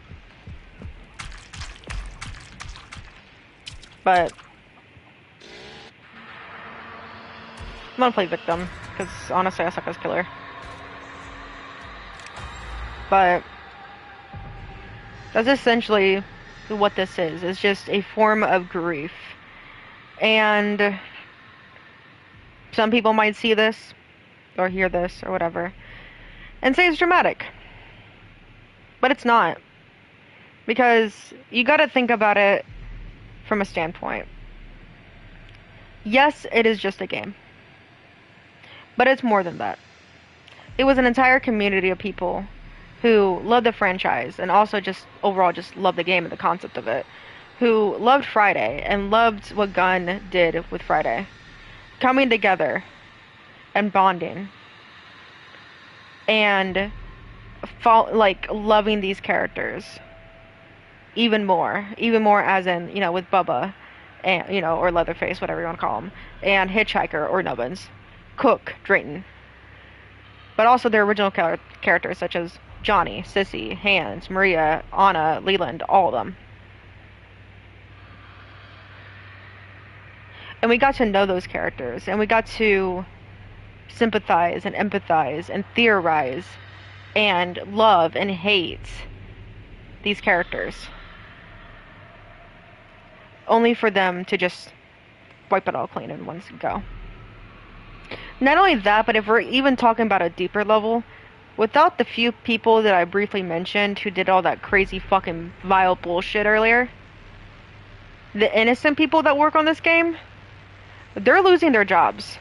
But I'm gonna play victim, because honestly, I suck as killer. But that's essentially what this is. It's just a form of grief. And some people might see this, or hear this, or whatever, and say it's dramatic. But it's not. Because you gotta think about it from a standpoint. Yes, it is just a game. But it's more than that. It was an entire community of people who loved the franchise and also just overall just loved the game and the concept of it, who loved Friday and loved what Gunn did with Friday, coming together and bonding and like loving these characters even more as in, with Bubba and, or Leatherface, whatever you want to call him, and Hitchhiker or Nubbins, Cook, Drayton, but also their original characters such as Johnny, Sissy, Hans, Maria, Anna, Leland, all of them. And we got to know those characters, and we got to sympathize and empathize and theorize and love and hate these characters. Only for them to just wipe it all clean in one go. Not only that, but if we're even talking about a deeper level, without the few people that I briefly mentioned who did all that crazy fucking vile bullshit earlier, the innocent people that work on this game, they're losing their jobs.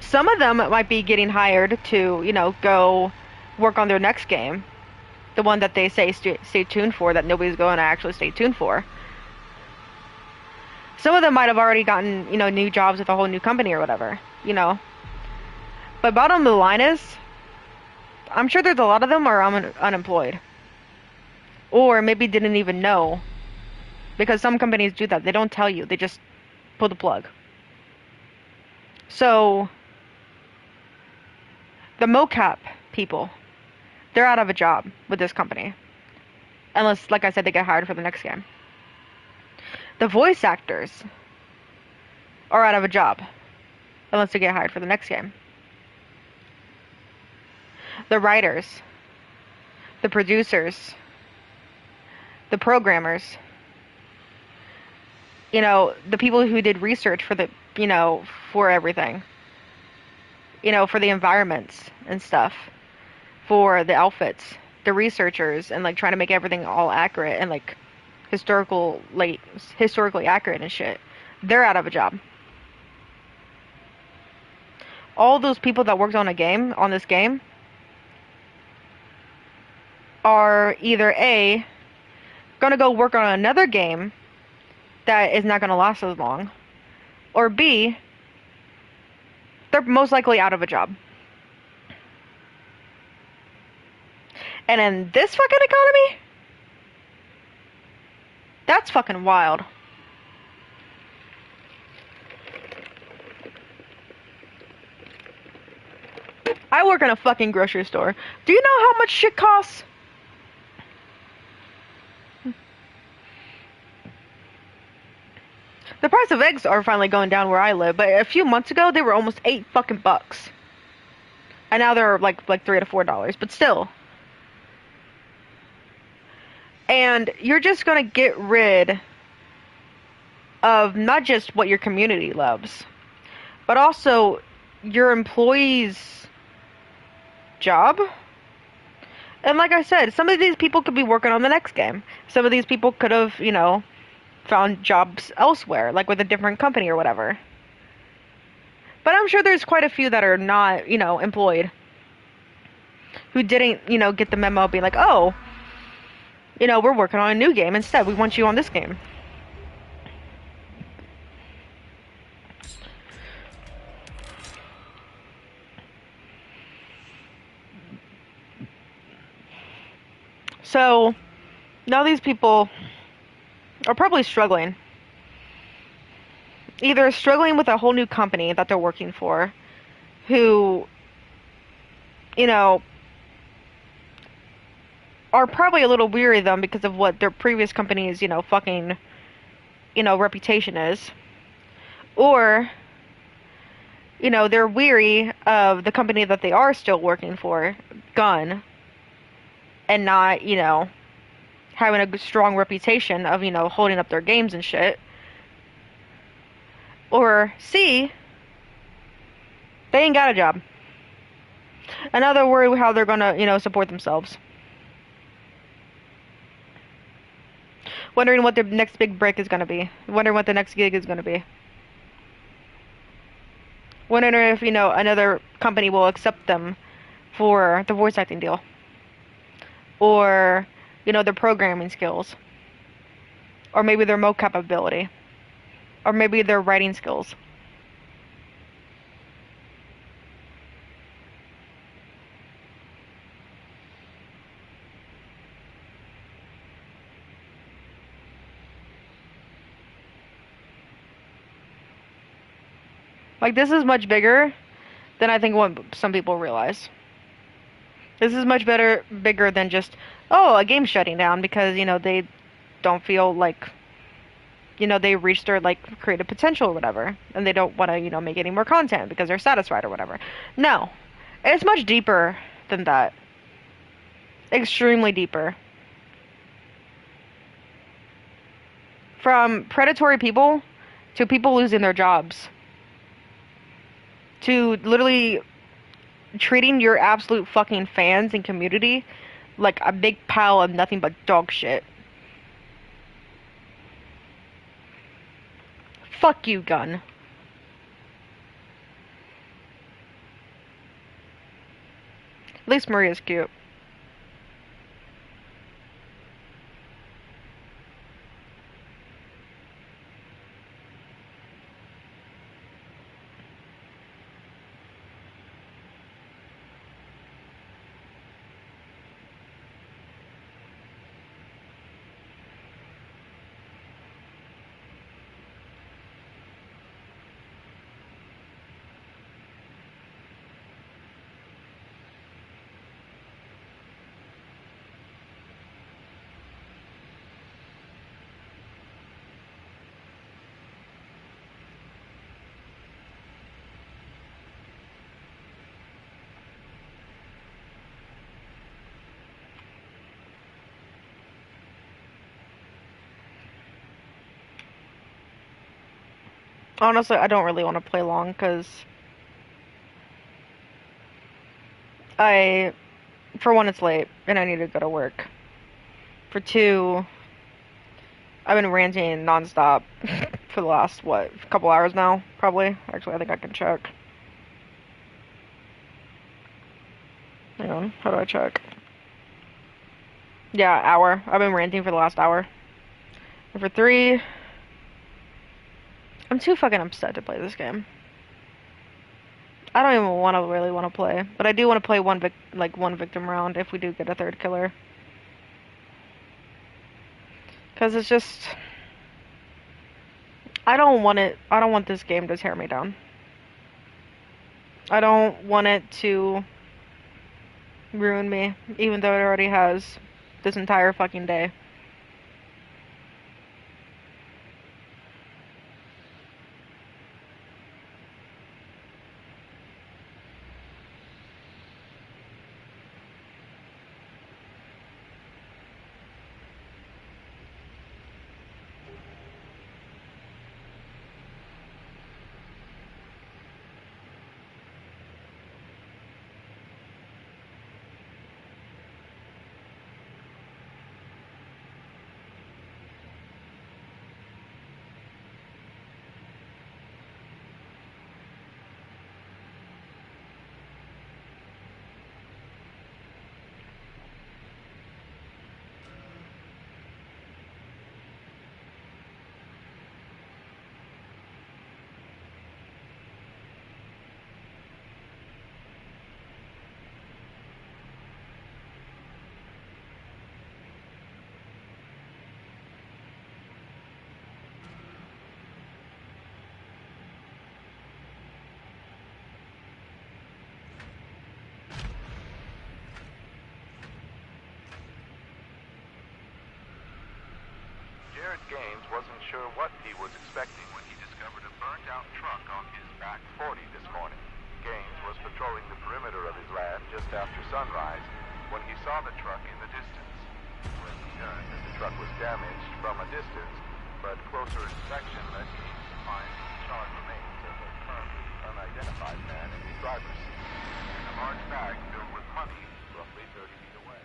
Some of them might be getting hired to, go work on their next game. The one that they say stay tuned for, that nobody's going to actually stay tuned for. Some of them might have already gotten, new jobs with a whole new company or whatever, But bottom of the line is, I'm sure there's a lot of them are unemployed. Or maybe didn't even know. Because some companies do that. They don't tell you. They just pull the plug. So, the mocap people, they're out of a job with this company. Unless, like I said, they get hired for the next game. The voice actors are out of a job. Unless they get hired for the next game. The writers, the producers, the programmers, the people who did research for the, for everything, for the environments and stuff, for the outfits, the researchers, and like trying to make everything all accurate and like historically accurate and shit. They're out of a job. All those people that worked on this game, are either A, gonna go work on another game that is not gonna last as long, or B, they're most likely out of a job. And in this fucking economy, that's fucking wild. I work in a fucking grocery store. Do you know how much shit costs? The price of eggs are finally going down where I live, but a few months ago they were almost $8 fucking bucks. And now they're like $3 to $4, but still. And you're just gonna get rid of not just what your community loves, but also your employees' job. And like I said, some of these people could be working on the next game. Some of these people could have, found jobs elsewhere, like with a different company or whatever. But I'm sure there's quite a few that are not, employed, who didn't, get the memo being like, oh, we're working on a new game instead. We want you on this game. So, now these people are probably struggling. Either struggling with a whole new company that they're working for, who, are probably a little weary of them because of what their previous company's, reputation is. Or they're weary of the company that they are still working for, Gun, and not, having a strong reputation of, holding up their games and shit. Or C, they ain't got a job. Another worry how they're gonna, support themselves. Wondering what their next big break is gonna be. Wondering what the next gig is gonna be. Wondering if, another company will accept them for the voice acting deal. Or, their programming skills. Or maybe their mocap ability. Or maybe their writing skills. Like, this is much bigger than I think what some people realize. This is much bigger than just, oh, a game shutting down because, they don't feel like, they reached their, like, creative potential or whatever. And they don't want to, make any more content because they're satisfied or whatever. No. It's much deeper than that. Extremely deeper. From predatory people to people losing their jobs to literally treating your absolute fucking fans and community like a big pile of nothing but dog shit. Fuck you, Gun. At least Maria's cute. Honestly, I don't really want to play long because for one, it's late and I need to go to work. For two, I've been ranting nonstop for the last, what, couple hours now, probably. Actually, I think I can check. Hang on, how do I check? Yeah, hour. I've been ranting for the last hour. And for three, I'm too fucking upset to play this game. I don't even really want to play, but I do want to play one victim round if we do get a third killer. Cause it's just, I don't want it. I don't want this game to tear me down. I don't want it to ruin me, even though it already has this entire fucking day. Jared Gaines wasn't sure what he was expecting when he discovered discovered a burnt-out truck on his back 40 this morning. Gaines was patrolling the perimeter of his land just after sunrise when he saw the truck in the distance. When he learned that the truck was damaged from a distance, but closer inspection led Gaines to find the charred remains of a currently unidentified man in the driver's seat, and a large bag filled with money roughly 30 feet away.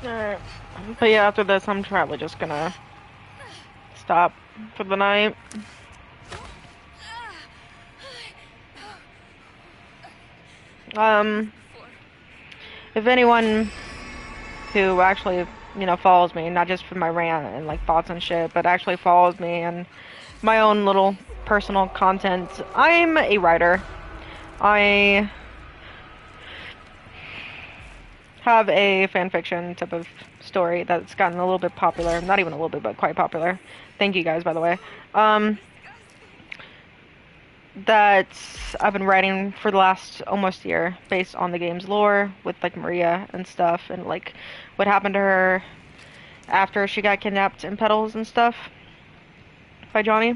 Alright. But yeah, after this, I'm probably just gonna stop for the night. If anyone who actually, follows me, not just for my rant and like thoughts and shit, but actually follows me and my own little personal content, I'm a writer. I have a fanfiction type of story that's gotten a little bit popular. Not even a little bit, but quite popular. Thank you guys, by the way. That I've been writing for the last almost year, based on the game's lore, with like Maria and stuff, and like what happened to her after she got kidnapped in Petals and stuff by Johnny.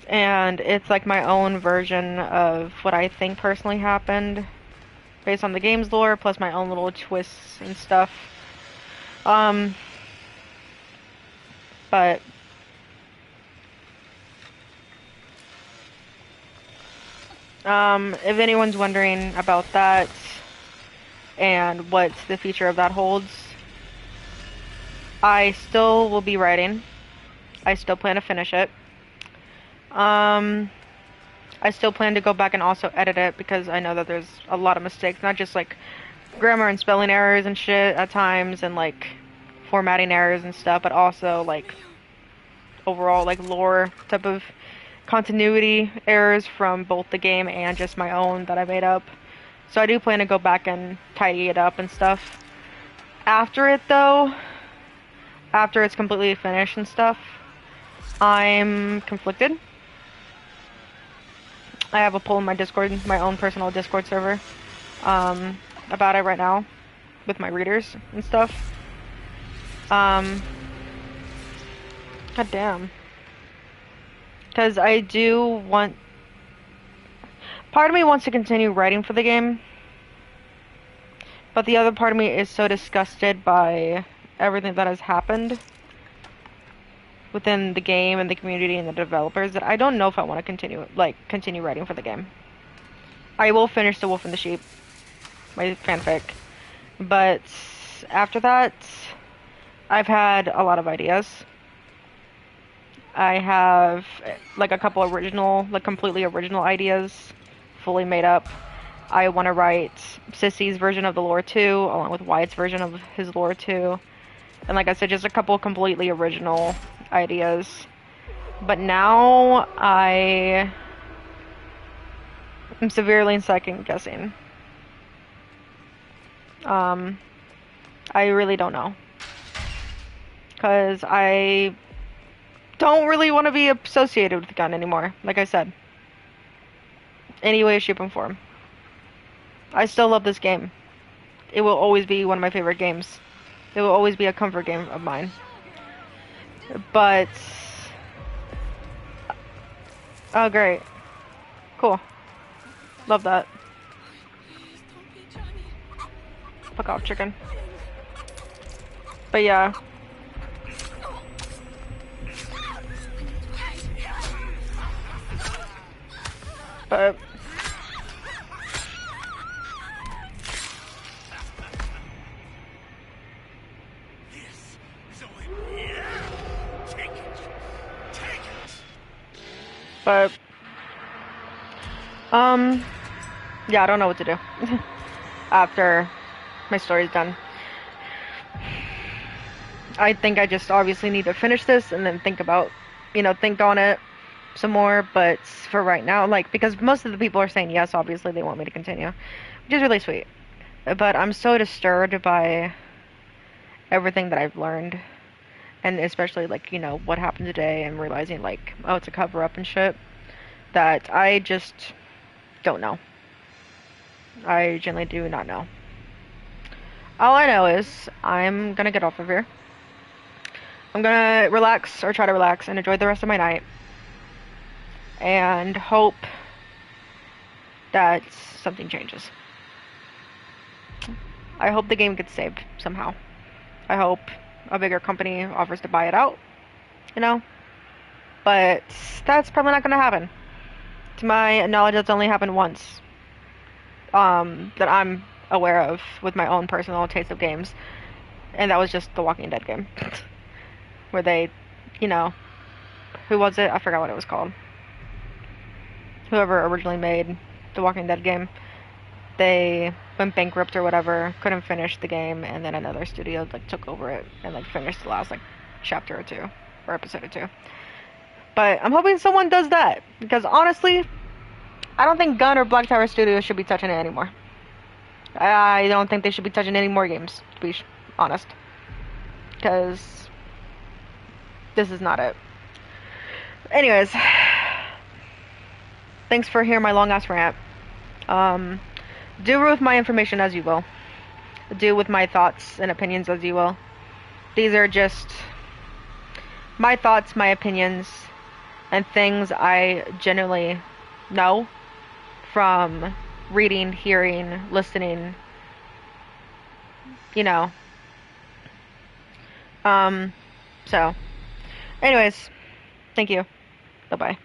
And it's like my own version of what I think personally happened, based on the game's lore, plus my own little twists and stuff. But if anyone's wondering about that and what the future of that holds, I still will be writing. I still plan to finish it. I still plan to go back and also edit it, because I know that there's a lot of mistakes, not just like grammar and spelling errors and shit at times, and like formatting errors and stuff, but also like overall like lore type of continuity errors from both the game and just my own that I made up. So I do plan to go back and tidy it up and stuff. After it though, after it's completely finished and stuff, I'm conflicted. I have a poll in my Discord, my own personal Discord server, about it right now with my readers and stuff. God damn. Because I do want... Part of me wants to continue writing for the game, but the other part of me is so disgusted by everything that has happened within the game and the community and the developers that I don't know if I want to continue writing for the game. I will finish The Wolf and the Sheep, my fanfic, but after that, I've had a lot of ideas. I have like a couple original, like completely original ideas, fully made up. I want to write Sissy's version of the lore too, along with Wyatt's version of his lore too. And like I said, just a couple completely original ideas. But now I am severely second guessing. I really don't know. Because I don't really want to be associated with the gun anymore, like I said. Any way, shape, and form. I still love this game. It will always be one of my favorite games. It will always be a comfort game of mine. But... Oh, great. Cool. Love that. Fuck off, chicken. But yeah. But... But... Yeah, I don't know what to do. After my story's done. I think I just obviously need to finish this and then think about, think on it some more, but for right now, like, because most of the people are saying yes, obviously they want me to continue, which is really sweet. But I'm so disturbed by everything that I've learned, and especially, like, what happened today, and realizing, like, oh, it's a cover-up and shit, that I just don't know. I genuinely do not know. All I know is I'm gonna get off of here. I'm gonna relax or try to relax and enjoy the rest of my night and hope that something changes. I hope the game gets saved somehow. I hope a bigger company offers to buy it out, you know? But that's probably not gonna happen. To my knowledge, that's only happened once. That I'm aware of with my own personal taste of games. And that was just the Walking Dead game. Where they, you know, who was it? I forgot what it was called. Whoever originally made the Walking Dead game, they went bankrupt or whatever, couldn't finish the game, and then another studio like took over it and like finished the last like chapter or two or episode or two. But I'm hoping someone does that because honestly, I don't think Gun or Black Tower Studios should be touching it anymore. I don't think they should be touching any more games, to be honest, because this is not it. Anyways, thanks for hearing my long ass rant. Um, do with my information as you will. Do with my thoughts and opinions as you will. These are just my thoughts, my opinions, and things I generally know from reading, hearing, listening, you know. Um, so, anyways, thank you. Bye bye.